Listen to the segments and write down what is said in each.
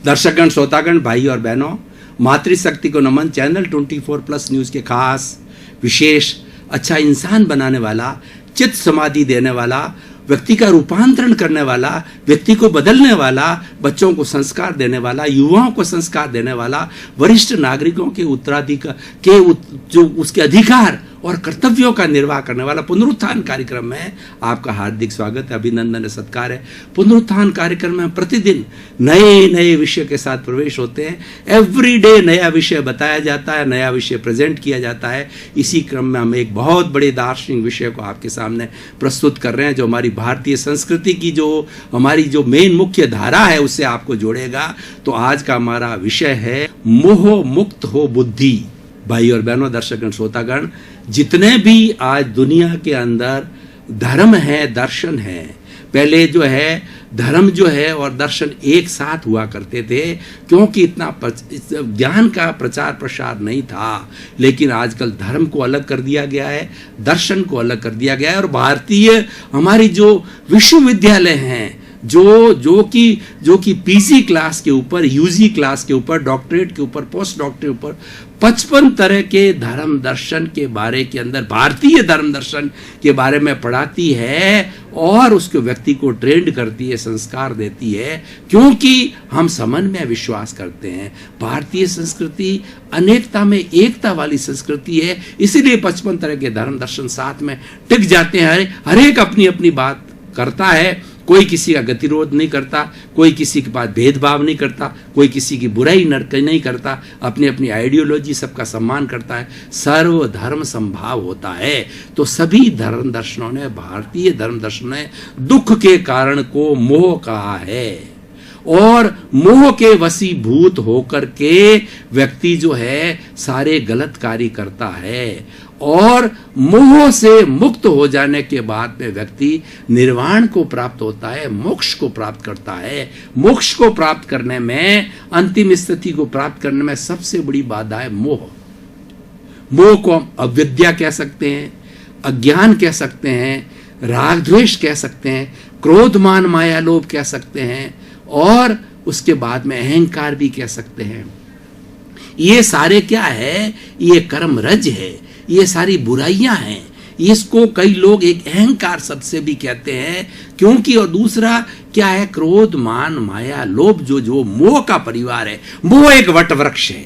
दर्शकगण, श्रोतागण, भाई और बहनों, मातृशक्ति को नमन। चैनल 24+ न्यूज़ के खास विशेष अच्छा इंसान बनाने वाला, चित्त समाधि देने वाला, व्यक्ति का रूपांतरण करने वाला, व्यक्ति को बदलने वाला, बच्चों को संस्कार देने वाला, युवाओं को संस्कार देने वाला, वरिष्ठ नागरिकों के उत्तराधिकार के जो उसके अधिकार और कर्तव्यों का निर्वाह करने वाला पुनरुत्थान कार्यक्रम में आपका हार्दिक स्वागत है, अभिनंदन, सत्कार है। पुनरुत्थान कार्यक्रम में प्रतिदिन नए नए विषय के साथ प्रवेश होते हैं। एवरीडे नया विषय बताया जाता है, नया विषय प्रेजेंट किया जाता है। इसी क्रम में हम एक बहुत बड़े दार्शनिक विषय को आपके सामने प्रस्तुत कर रहे हैं, जो हमारी भारतीय संस्कृति की जो हमारी जो मेन मुख्य धारा है उससे आपको जोड़ेगा। तो आज का हमारा विषय है मोह मुक्त हो बुद्धि। भाई और बहनों, दर्शकगण, श्रोतागण, जितने भी आज दुनिया के अंदर धर्म है, दर्शन है, पहले जो है धर्म जो है और दर्शन एक साथ हुआ करते थे, क्योंकि इतना ज्ञान का प्रचार प्रसार नहीं था। लेकिन आजकल धर्म को अलग कर दिया गया है, दर्शन को अलग कर दिया गया है। और भारतीय हमारी जो विश्वविद्यालय हैं, जो कि पीजी क्लास के ऊपर, यूजी क्लास के ऊपर, डॉक्टरेट के ऊपर, पोस्ट डॉक्टरेट के ऊपर 55 तरह के धर्म दर्शन के बारे के अंदर, भारतीय धर्म दर्शन के बारे में पढ़ाती है और उसके व्यक्ति को ट्रेंड करती है, संस्कार देती है, क्योंकि हम समन्वय विश्वास करते हैं। भारतीय संस्कृति अनेकता में एकता वाली संस्कृति है, इसीलिए 55 तरह के धर्म दर्शन साथ में टिक जाते हैं। हर एक अपनी अपनी बात करता है, कोई किसी का गतिरोध नहीं करता, कोई किसी के पास भेदभाव नहीं करता, कोई किसी की बुराई नहीं करता, अपनी अपनी आइडियोलॉजी सबका सम्मान करता है, सर्व धर्म संभाव होता है। तो सभी धर्म दर्शनों ने, भारतीय धर्म दर्शन ने दुख के कारण को मोह कहा है, और मोह के वशीभूत होकर के व्यक्ति जो है सारे गलत कार्य करता है। और मोह से मुक्त हो जाने के बाद में व्यक्ति निर्वाण को प्राप्त होता है, मोक्ष को प्राप्त करता है। मोक्ष को प्राप्त करने में, अंतिम स्थिति को प्राप्त करने में सबसे बड़ी बाधा है मोह। मोह को हम अविद्या कह सकते हैं, अज्ञान कह सकते हैं, राग द्वेष कह सकते हैं, क्रोध मान माया लोभ कह सकते हैं, और उसके बाद में अहंकार भी कह सकते हैं। ये सारे क्या है? ये कर्म रज है, ये सारी बुराइयां हैं। इसको कई लोग एक अहंकार शब्द से भी कहते हैं, क्योंकि, और दूसरा क्या है? क्रोध मान माया लोभ, जो मोह का परिवार है। मोह एक वट वृक्ष है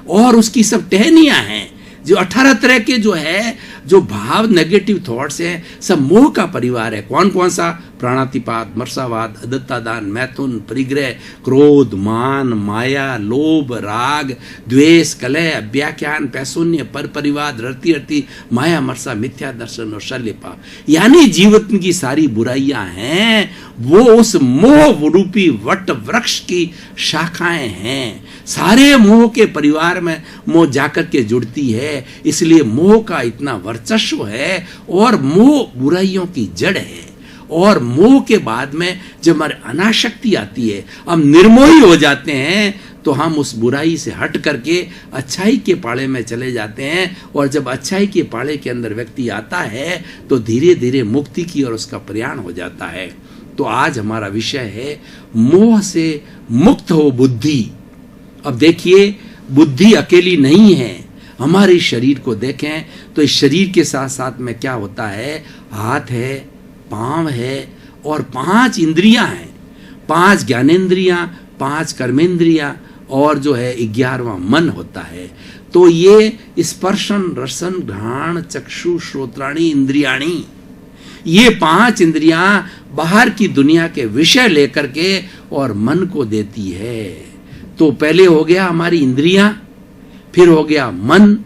और उसकी सब टहनियां हैं, जो 18 तरह के जो है, जो भाव नेगेटिव थॉट्स हैं, सब मोह का परिवार है। कौन कौन सा? प्राणातिपात, मर्सावाद, अदत्तादान, मैथुन, परिग्रह, क्रोध, मान, माया, लोभ, राग, द्वेष, कलह, अव्याख्यान, पैशून्य, पर परिवाद, रति, माया, मर्सा, मिथ्या दर्शन और शल्यपा। यानी जीवन की सारी बुराइयां हैं, वो उस मोह रूपी वट वृक्ष की शाखाएं हैं। सारे मोह के परिवार में मोह जाकर के जुड़ती है, इसलिए मोह का इतना वर्चस्व है, और मोह बुराइयों की जड़ है। और मोह के बाद में जब हमारे अनाशक्ति आती है, हम निर्मोही हो जाते हैं, तो हम उस बुराई से हट करके अच्छाई के पाड़े में चले जाते हैं। और जब अच्छाई के पाड़े के अंदर व्यक्ति आता है, तो धीरे धीरे मुक्ति की ओर उसका प्रयाण हो जाता है। तो आज हमारा विषय है मोह से मुक्त हो बुद्धि। अब देखिए, बुद्धि अकेली नहीं है। हमारे शरीर को देखें तो इस शरीर के साथ साथ में क्या होता है? हाथ है, पांव है, और 5 इंद्रियां हैं। 5 ज्ञानेंद्रियां, 5 कर्मेंद्रियां, और जो है 11वां मन होता है। तो ये स्पर्शन, रसन, घ्राण, चक्षु, श्रोत्राणी, इंद्रियाणी, ये 5 इंद्रियां बाहर की दुनिया के विषय लेकर के और मन को देती है। तो पहले हो गया हमारी इंद्रियां, फिर हो गया मन,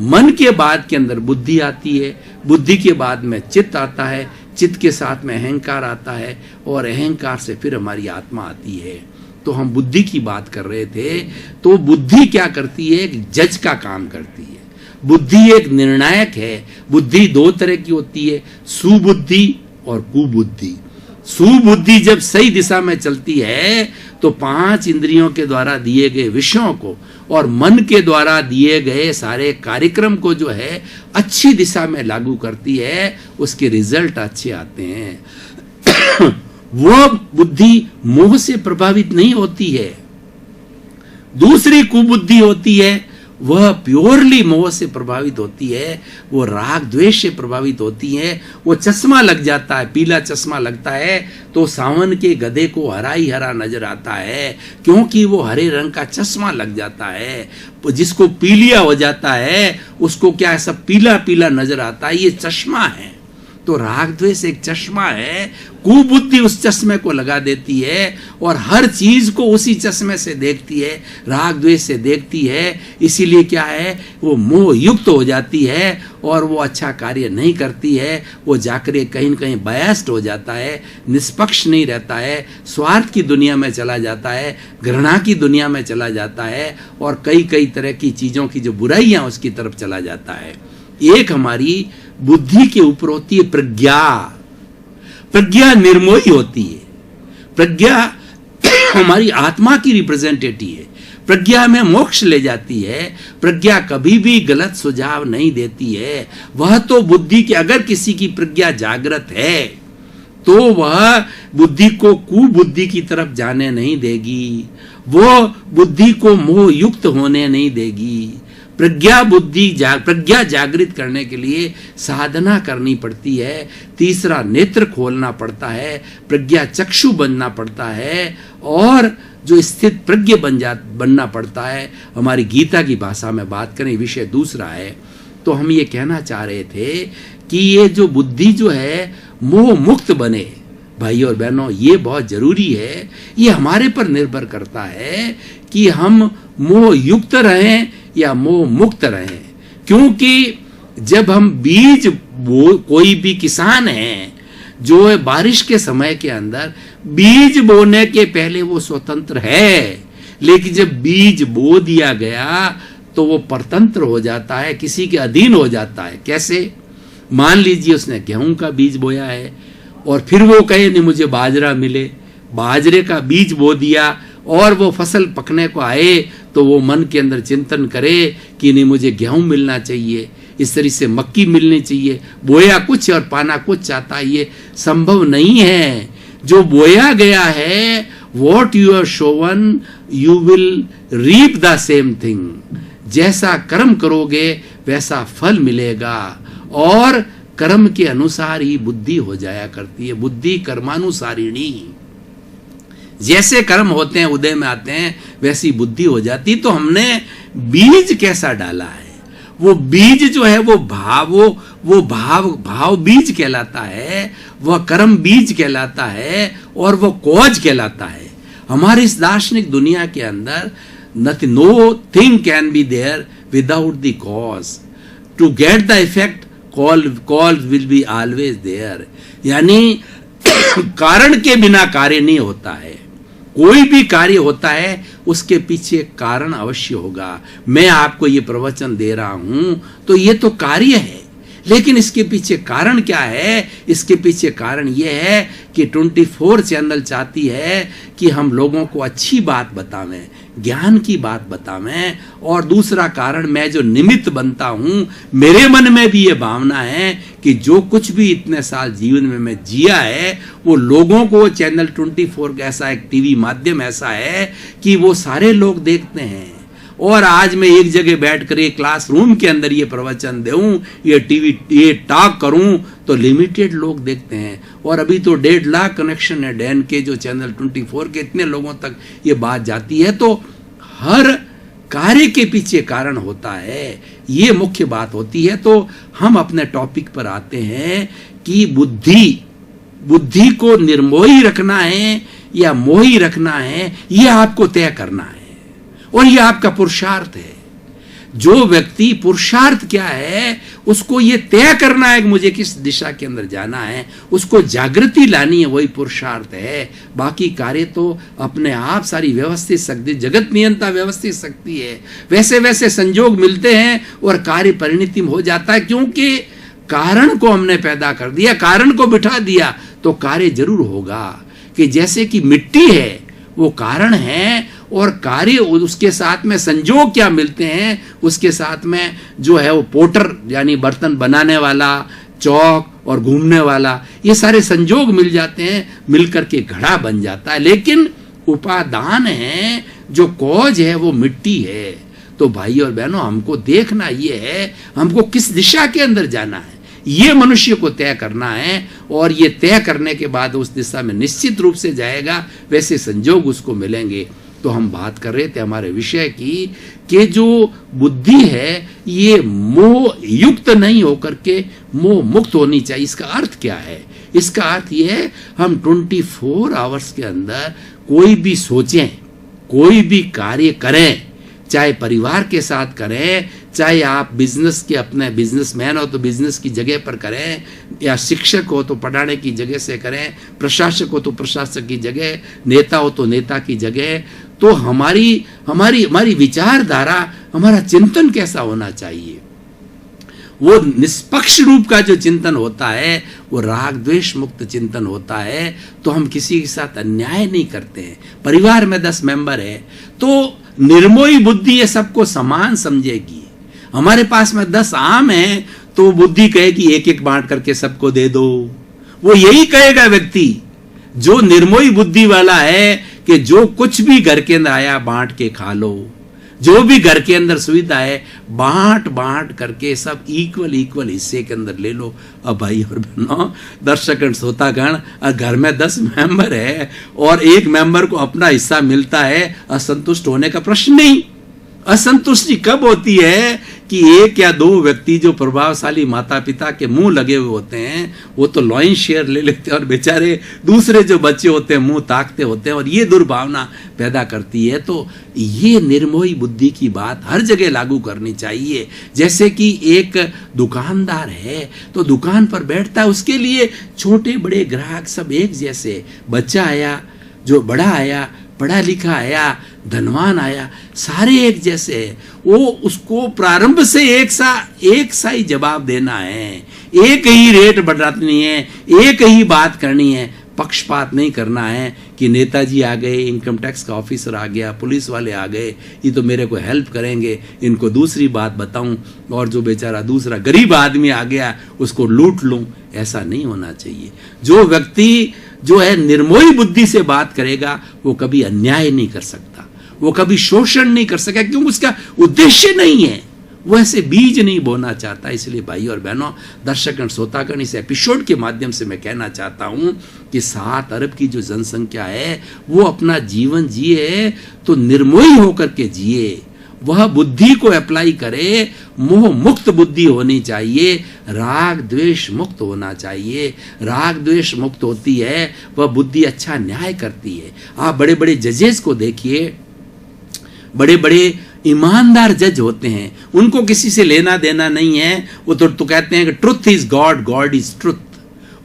मन के बाद के अंदर बुद्धि आती है, बुद्धि के बाद में चित्त आता है, चित्त के साथ में अहंकार आता है, और अहंकार से फिर हमारी आत्मा आती है। तो हम बुद्धि की बात कर रहे थे। तो बुद्धि क्या करती है? एक जज का काम करती है। बुद्धि एक निर्णायक है। बुद्धि 2 तरह की होती है, सुबुद्धि और कुबुद्धि। सुबुद्धि जब सही दिशा में चलती है, तो 5 इंद्रियों के द्वारा दिए गए विषयों को और मन के द्वारा दिए गए सारे कार्यक्रम को जो है अच्छी दिशा में लागू करती है, उसके रिजल्ट अच्छे आते हैं। वो बुद्धि मोह से प्रभावित नहीं होती है। दूसरी कुबुद्धि होती है, वह प्योरली मोह से प्रभावित होती है, वो राग द्वेष से प्रभावित होती है। वो चश्मा लग जाता है, पीला चश्मा लगता है तो सावन के गधे को हरा ही हरा नजर आता है, क्योंकि वो हरे रंग का चश्मा लग जाता है। जिसको पीलिया हो जाता है उसको क्या सब पीला पीला नजर आता है, ये चश्मा है। तो राग द्वेष एक चश्मा है, कुबुद्धि उस चश्मे को लगा देती है और हर चीज को उसी चश्मे से देखती है, राग द्वेष से देखती है। इसीलिए क्या है, वो मोह युक्त हो जाती है और वो अच्छा कार्य नहीं करती है। वो जाकर कहीं न कहीं बायस्ड हो जाता है, निष्पक्ष नहीं रहता है, स्वार्थ की दुनिया में चला जाता है, घृणा की दुनिया में चला जाता है और कई कई तरह की चीजों की जो बुराइयां उसकी तरफ चला जाता है। एक हमारी बुद्धि के ऊपर होती है प्रज्ञा। प्रज्ञा निर्मोही होती है। प्रज्ञा हमारी आत्मा की रिप्रेजेंटेटिव है। प्रज्ञा में मोक्ष ले जाती है। प्रज्ञा कभी भी गलत सुझाव नहीं देती है। वह तो बुद्धि की, अगर किसी की प्रज्ञा जागृत है तो वह बुद्धि को कुबुद्धि की तरफ जाने नहीं देगी, वो बुद्धि को मोह युक्त होने नहीं देगी। प्रज्ञा जागृत करने के लिए साधना करनी पड़ती है। तीसरा, नेत्र खोलना पड़ता है, प्रज्ञा चक्षु बनना पड़ता है और जो स्थित प्रज्ञ बनना पड़ता है। हमारी गीता की भाषा में बात करें, विषय दूसरा है, तो हम ये कहना चाह रहे थे कि ये जो बुद्धि जो है मोह मुक्त बने। भाई और बहनों, ये बहुत जरूरी है। ये हमारे पर निर्भर करता है कि हम मोह युक्त रहें या मोह मुक्त रहें। क्योंकि जब हम बीज कोई भी किसान है जो है बारिश के समय के अंदर बीज बोने के पहले वो स्वतंत्र है, लेकिन जब बीज बो दिया गया तो वो परतंत्र हो जाता है, किसी के अधीन हो जाता है। कैसे? मान लीजिए उसने गेहूं का बीज बोया है और फिर वो कहे नहीं मुझे बाजरा मिले, बाजरे का बीज बो दिया और वो फसल पकने को आए तो वो मन के अंदर चिंतन करे कि नहीं मुझे गेहूं मिलना चाहिए, इस तरह से मक्की मिलनी चाहिए। बोया कुछ और पाना कुछ चाहता है, ये संभव नहीं है। जो बोया गया है, what you are sown you will reap the same thing. जैसा कर्म करोगे वैसा फल मिलेगा और कर्म के अनुसार ही बुद्धि हो जाया करती है। बुद्धि कर्मानुसारिणी, जैसे कर्म होते हैं उदय में आते हैं वैसी बुद्धि हो जाती। तो हमने बीज कैसा डाला है, वो बीज जो है वो भाव बीज कहलाता है, वह कर्म बीज कहलाता है और वो कॉज कहलाता है। हमारी इस दार्शनिक दुनिया के अंदर nothing can be there without the cause. To get the effect cause will be always there. यानी कारण के बिना कार्य नहीं होता है। कोई भी कार्य होता है उसके पीछे कारण अवश्य होगा। मैं आपको ये प्रवचन दे रहा हूं तो ये तो कार्य है, लेकिन इसके पीछे कारण क्या है? इसके पीछे कारण ये है कि 24 चैनल चाहती है कि हम लोगों को अच्छी बात बतावें, ज्ञान की बात बतावें। और दूसरा कारण, मैं जो निमित्त बनता हूं, मेरे मन में भी ये भावना है कि जो कुछ भी इतने साल जीवन में मैं जिया है वो लोगों को, चैनल 24 का ऐसा एक टीवी माध्यम ऐसा है कि वो सारे लोग देखते हैं। और आज मैं एक जगह बैठकर एक क्लासरूम के अंदर ये प्रवचन दूं, ये टॉक करूं तो लिमिटेड लोग देखते हैं। और अभी तो 1.5 लाख कनेक्शन है डैन के, जो चैनल 24 के, इतने लोगों तक ये बात जाती है। तो हर कार्य के पीछे कारण होता है, ये मुख्य बात होती है। तो हम अपने टॉपिक पर आते हैं कि बुद्धि को निर्मोही रखना है या मोही रखना है, ये आपको तय करना है और ये आपका पुरुषार्थ है। जो व्यक्ति, पुरुषार्थ क्या है, उसको ये तय करना है कि मुझे किस दिशा के अंदर जाना है, उसको जागृति लानी है, वही पुरुषार्थ है। बाकी कार्य तो अपने आप सारी व्यवस्थित शक्ति, जगत नियंता व्यवस्थित शक्ति है, वैसे वैसे संजोग मिलते हैं और कार्य परिणति हो जाता है। क्योंकि कारण को हमने पैदा कर दिया, कारण को बिठा दिया तो कार्य जरूर होगा। कि जैसे कि मिट्टी है वो कारण है और कार्य उसके साथ में संजोग क्या मिलते हैं, उसके साथ में जो है वो पोटर यानी बर्तन बनाने वाला, चौक और घूमने वाला, ये सारे संजोग मिल जाते हैं, मिलकर के घड़ा बन जाता है। लेकिन उपादान है जो कॉज है वो मिट्टी है। तो भाई और बहनों, हमको देखना ये है हमको किस दिशा के अंदर जाना है, ये मनुष्य को तय करना है। और ये तय करने के बाद उस दिशा में निश्चित रूप से जाएगा, वैसे संजोग उसको मिलेंगे। तो हम बात कर रहे थे हमारे विषय की कि जो बुद्धि है ये मोह युक्त नहीं होकर के मोह मुक्त होनी चाहिए। इसका अर्थ क्या है? इसका अर्थ ये है हम 24 आवर्स के अंदर कोई भी सोचें, कोई भी कार्य करें, चाहे परिवार के साथ करें, चाहे आप बिजनेस के अपने बिजनेसमैन हो तो बिजनेस की जगह पर करें, या शिक्षक हो तो पढ़ाने की जगह से करें, प्रशासक हो तो प्रशासक की जगह, नेता हो तो नेता की जगह। तो हमारी विचारधारा, हमारा चिंतन कैसा होना चाहिए? वो निष्पक्ष रूप का जो चिंतन होता है वो राग द्वेष मुक्त चिंतन होता है। तो हम किसी के साथ अन्याय नहीं करते हैं। परिवार में 10 मेंबर है तो निर्मोही बुद्धि ये सबको समान समझेगी। हमारे पास में 10 आम हैं तो बुद्धि कहेगी एक एक बांट करके सबको दे दो। वो यही कहेगा व्यक्ति जो निर्मोही बुद्धि वाला है कि जो कुछ भी घर के अंदर आया बांट के खा लो, जो भी घर के अंदर सुविधा है बांट बांट करके सब इक्वल हिस्से के अंदर ले लो। अब भाई और बहनों, दर्शकगण श्रोतागण, घर में 10 मेंबर है और एक मेंबर को अपना हिस्सा मिलता है, असंतुष्ट होने का प्रश्न नहीं। असंतुष्टि कब होती है कि 1 या 2 व्यक्ति जो प्रभावशाली माता पिता के मुंह लगे हुए होते हैं वो तो लॉइन शेयर ले लेते हैं और बेचारे दूसरे जो बच्चे होते हैं मुंह ताकते होते हैं और ये दुर्भावना पैदा करती है। तो ये निर्मोही बुद्धि की बात हर जगह लागू करनी चाहिए। जैसे कि एक दुकानदार है तो दुकान पर बैठता है, उसके लिए छोटे बड़े ग्राहक सब एक जैसे, बच्चा आया, जो बड़ा आया, पढ़ा लिखा आया, धनवान आया, सारे एक जैसे हैं। वो उसको प्रारंभ से एक सा ही जवाब देना है, एक ही रेट बढ़ानी है, एक ही बात करनी है, पक्षपात नहीं करना है कि नेताजी आ गए, इनकम टैक्स का ऑफिसर आ गया, पुलिस वाले आ गए, ये तो मेरे को हेल्प करेंगे, इनको दूसरी बात बताऊं, और जो बेचारा दूसरा गरीब आदमी आ गया उसको लूट लूं। ऐसा नहीं होना चाहिए। जो व्यक्ति जो है निर्मोही बुद्धि से बात करेगा वो कभी अन्याय नहीं कर सकता, वो कभी शोषण नहीं कर सकेगा, क्योंकि उसका उद्देश्य नहीं है, वो ऐसे बीज नहीं बोना चाहता। इसलिए भाई और बहनों, दर्शकगण श्रोतागण, इस एपिसोड के माध्यम से मैं कहना चाहता हूं कि 7 अरब की जो जनसंख्या है वो अपना जीवन जिए तो निर्मोही होकर के जिए, वह बुद्धि को अप्लाई करे, मोह मुक्त बुद्धि होनी चाहिए, राग द्वेष मुक्त होना चाहिए। राग द्वेष मुक्त होती है वह बुद्धि अच्छा न्याय करती है। आप बड़े बड़े जजेस को देखिए, बड़े बड़े ईमानदार जज होते हैं, उनको किसी से लेना देना नहीं है। वो तो कहते हैं कि truth is God, God is truth.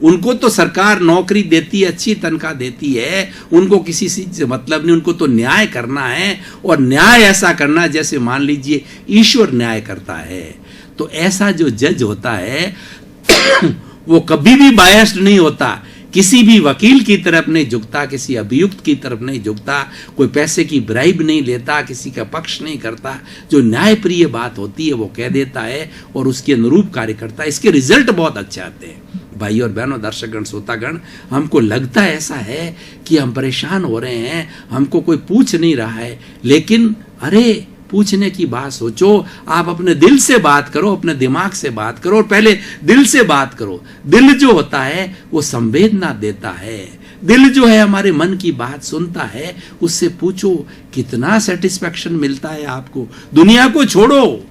उनको तो सरकार नौकरी देती है, अच्छी तनख्वाह देती है, उनको किसी से मतलब नहीं, उनको तो न्याय करना है, और न्याय ऐसा करना जैसे मान लीजिए ईश्वर न्याय करता है। तो ऐसा जो जज होता है वो कभी भी बायस्ड नहीं होता, किसी भी वकील की तरफ नहीं झुकता, किसी अभियुक्त की तरफ नहीं झुकता, कोई पैसे की ब्राइब नहीं लेता, किसी का पक्ष नहीं करता। जो न्यायप्रिय बात होती है वो कह देता है और उसके अनुरूप कार्य करता है। इसके रिजल्ट बहुत अच्छे आते हैं। भाई और बहनों, दर्शकगण श्रोतागण, हमको लगता है ऐसा है कि हम परेशान हो रहे हैं, हमको कोई पूछ नहीं रहा है, लेकिन अरे पूछने की बात सोचो। आप अपने दिल से बात करो, अपने दिमाग से बात करो, और पहले दिल से बात करो। दिल जो होता है वो संवेदना देता है, दिल जो है हमारे मन की बात सुनता है। उससे पूछो कितना सेटिस्फेक्शन मिलता है आपको। दुनिया को छोड़ो,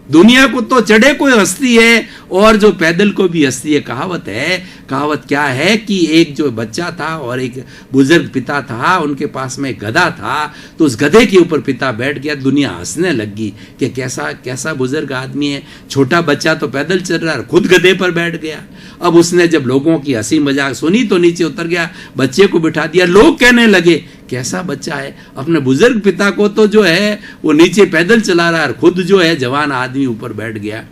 दुनिया को तो चढ़े कोई हस्ती है और जो पैदल को भी हस्ती है। कहावत क्या है कि एक जो बच्चा था और एक बुजुर्ग पिता था, उनके पास में गधा था, तो उस गधे के ऊपर पिता बैठ गया, दुनिया हंसने लगी कि कैसा बुजुर्ग आदमी है, छोटा बच्चा तो पैदल चल रहा है, खुद गधे पर बैठ गया। अब उसने जब लोगों की हंसी मजाक सुनी तो नीचे उतर गया, बच्चे को बिठा दिया। लोग कहने लगे कैसा बच्चा है, अपने बुजुर्ग पिता को तो जो है वो नीचे पैदल चला रहा है, खुद जो है जवान आदमी ऊपर बैठ गया।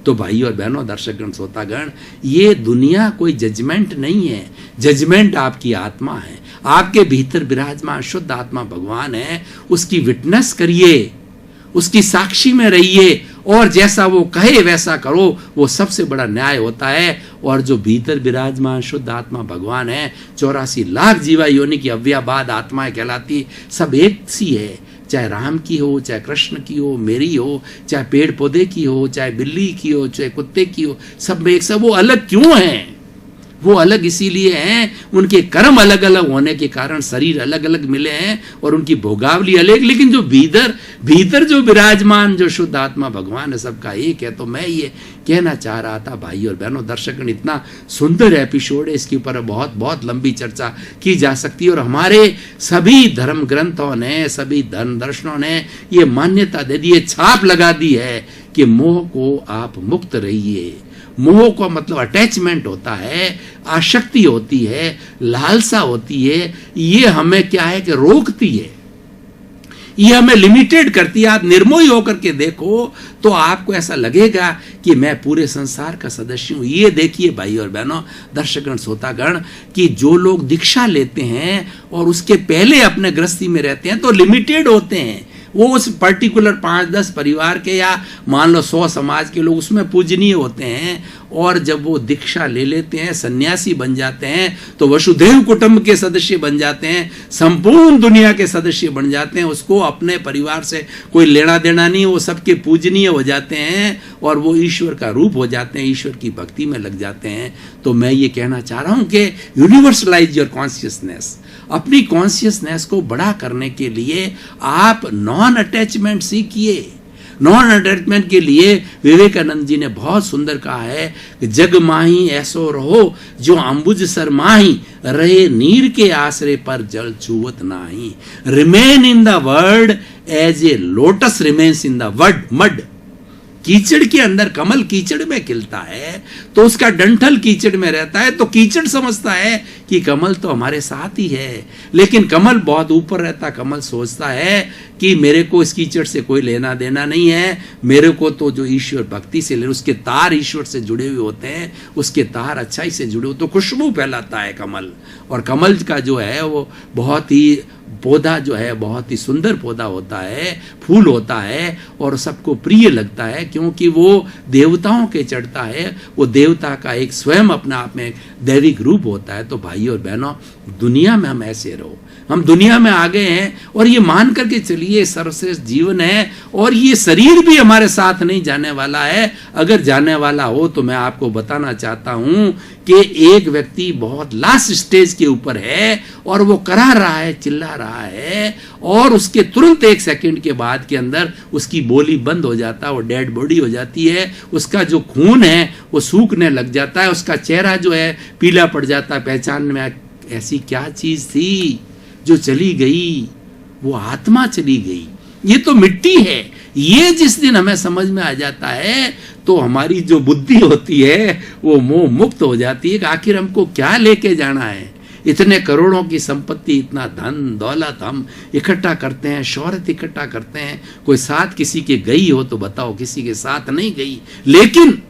तो भाई और बहनों, दर्शकगण श्रोतागण, ये दुनिया कोई जजमेंट नहीं है, जजमेंट आपकी आत्मा है। आपके भीतर विराजमान शुद्ध आत्मा भगवान है, उसकी विटनेस करिए, उसकी साक्षी में रहिए और जैसा वो कहे वैसा करो, वो सबसे बड़ा न्याय होता है। और जो भीतर विराजमान शुद्ध आत्मा भगवान है, 84 लाख जीवा योनि की अव्ययवाद आत्माएं कहलाती, सब एक सी है, चाहे राम की हो, चाहे कृष्ण की हो, मेरी हो, चाहे पेड़ पौधे की हो, चाहे बिल्ली की हो, चाहे कुत्ते की हो, सब में एक। सब वो अलग क्यों हैं? वो अलग इसीलिए हैं, उनके कर्म अलग अलग होने के कारण शरीर अलग अलग मिले हैं और उनकी भोगावली अलग, लेकिन जो भीतर जो विराजमान जो शुद्ध आत्मा भगवान है, सबका एक है। तो मैं ये कहना चाह रहा था भाई और बहनों, दर्शकगण, इतना सुंदर एपिसोड है, इसके ऊपर बहुत बहुत लंबी चर्चा की जा सकती है। और हमारे सभी धर्म ग्रंथों ने, सभी धर्म दर्शनों ने ये मान्यता दे दी है, छाप लगा दी है कि मोह को आप मुक्त रहिए। मोह का मतलब अटैचमेंट होता है, आसक्ति होती है, लालसा होती है। ये हमें क्या है कि रोकती है, ये हमें लिमिटेड करती है। आप निर्मोही होकर के देखो तो आपको ऐसा लगेगा कि मैं पूरे संसार का सदस्य हूं। ये देखिए भाई और बहनों, दर्शकगण, श्रोतागण, कि जो लोग दीक्षा लेते हैं और उसके पहले अपने गृहस्थी में रहते हैं तो लिमिटेड होते हैं। वो उस पर्टिकुलर 5-10 परिवार के या मान लो 100 समाज के लोग उसमें पूजनीय होते हैं। और जब वो दीक्षा ले लेते हैं, सन्यासी बन जाते हैं, तो वसुधैव कुटुंब के सदस्य बन जाते हैं, संपूर्ण दुनिया के सदस्य बन जाते हैं। उसको अपने परिवार से कोई लेना देना नहीं, वो सबके पूजनीय हो जाते हैं और वो ईश्वर का रूप हो जाते हैं, ईश्वर की भक्ति में लग जाते हैं। तो मैं ये कहना चाह रहा हूं कि यूनिवर्सलाइज योर कॉन्शियसनेस। अपनी कॉन्शियसनेस को बड़ा करने के लिए आप नॉन अटैचमेंट सीखिए। नॉन अटैचमेंट के लिए विवेकानंद जी ने बहुत सुंदर कहा है कि जग माही ऐसो रहो जो अंबुज सर माही, रहे नीर के आसरे पर जल छुवत नाही। Remain in the world as a lotus remains in the world mud. कीचड़ के अंदर, कमल कीचड़ में खिलता है तो उसका डंठल कीचड़ में रहता है, तो कीचड़ समझता है कि कमल तो हमारे साथ ही है, लेकिन कमल बहुत ऊपर रहता। कमल सोचता है कि मेरे को इस कीचड़ से कोई लेना देना नहीं है, मेरे को तो जो ईश्वर भक्ति से ले, उसके तार ईश्वर से जुड़े हुए होते हैं, उसके तार अच्छाई से जुड़े हुए, तो खुशबू फैलाता है कमल। और कमल का जो है वो बहुत ही पौधा जो है बहुत ही सुंदर पौधा होता है, फूल होता है और सबको प्रिय लगता है, क्योंकि वो देवताओं के चढ़ता है। वो देवता का एक स्वयं अपने आप में दैविक रूप होता है। तो भाई और बहनों, दुनिया में हम ऐसे रहो, हम दुनिया में आ गए हैं और ये मान करके चलिए सर्वश्रेष्ठ जीवन है और ये शरीर भी हमारे साथ नहीं जाने वाला है। अगर जाने वाला हो तो मैं आपको बताना चाहता हूं कि एक व्यक्ति बहुत लास्ट स्टेज के ऊपर है और वो करा रहा है, चिल्ला रहा है, और उसके तुरंत 1 सेकंड के बाद के अंदर उसकी बोली बंद हो जाता है, वो डेड बॉडी हो जाती है, उसका जो खून है वो सूखने लग जाता है, उसका चेहरा जो है पीला पड़ जाता है। पहचान में ऐसी क्या चीज थी जो चली गई? वो आत्मा चली गई। ये तो मिट्टी है। ये जिस दिन हमें समझ में आ जाता है तो हमारी जो बुद्धि होती है वो मोह मुक्त हो जाती है कि आखिर हमको क्या लेके जाना है। इतने करोड़ों की संपत्ति, इतना धन दौलत हम इकट्ठा करते हैं, शोहरत इकट्ठा करते हैं, कोई साथ किसी के गई हो तो बताओ, किसी के साथ नहीं गई। लेकिन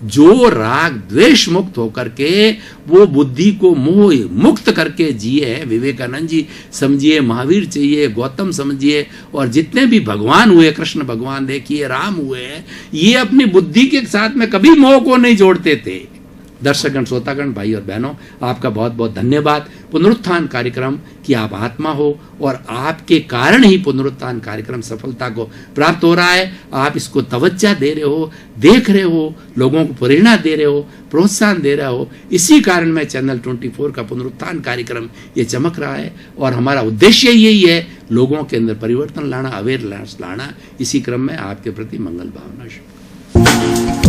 जो राग द्वेष मुक्त होकर के वो बुद्धि को मोह मुक्त करके जिए हैं, विवेकानंद जी समझिए, महावीर चाहिए, गौतम समझिए, और जितने भी भगवान हुए, कृष्ण भगवान देखिए, राम हुए, ये अपनी बुद्धि के साथ में कभी मोह को नहीं जोड़ते थे। दर्शकगण, श्रोतागण, भाई और बहनों, आपका बहुत बहुत धन्यवाद। पुनरुत्थान कार्यक्रम की आप आत्मा हो और आपके कारण ही पुनरुत्थान कार्यक्रम सफलता को प्राप्त हो रहा है। आप इसको तवज्जो दे रहे हो, देख रहे हो, लोगों को प्रेरणा दे रहे हो, प्रोत्साहन दे रहे हो। इसी कारण में चैनल 24 का पुनरुत्थान कार्यक्रम ये चमक रहा है और हमारा उद्देश्य यही है, लोगों के अंदर परिवर्तन लाना, अवेयरनेस लाना। इसी क्रम में आपके प्रति मंगल भावना।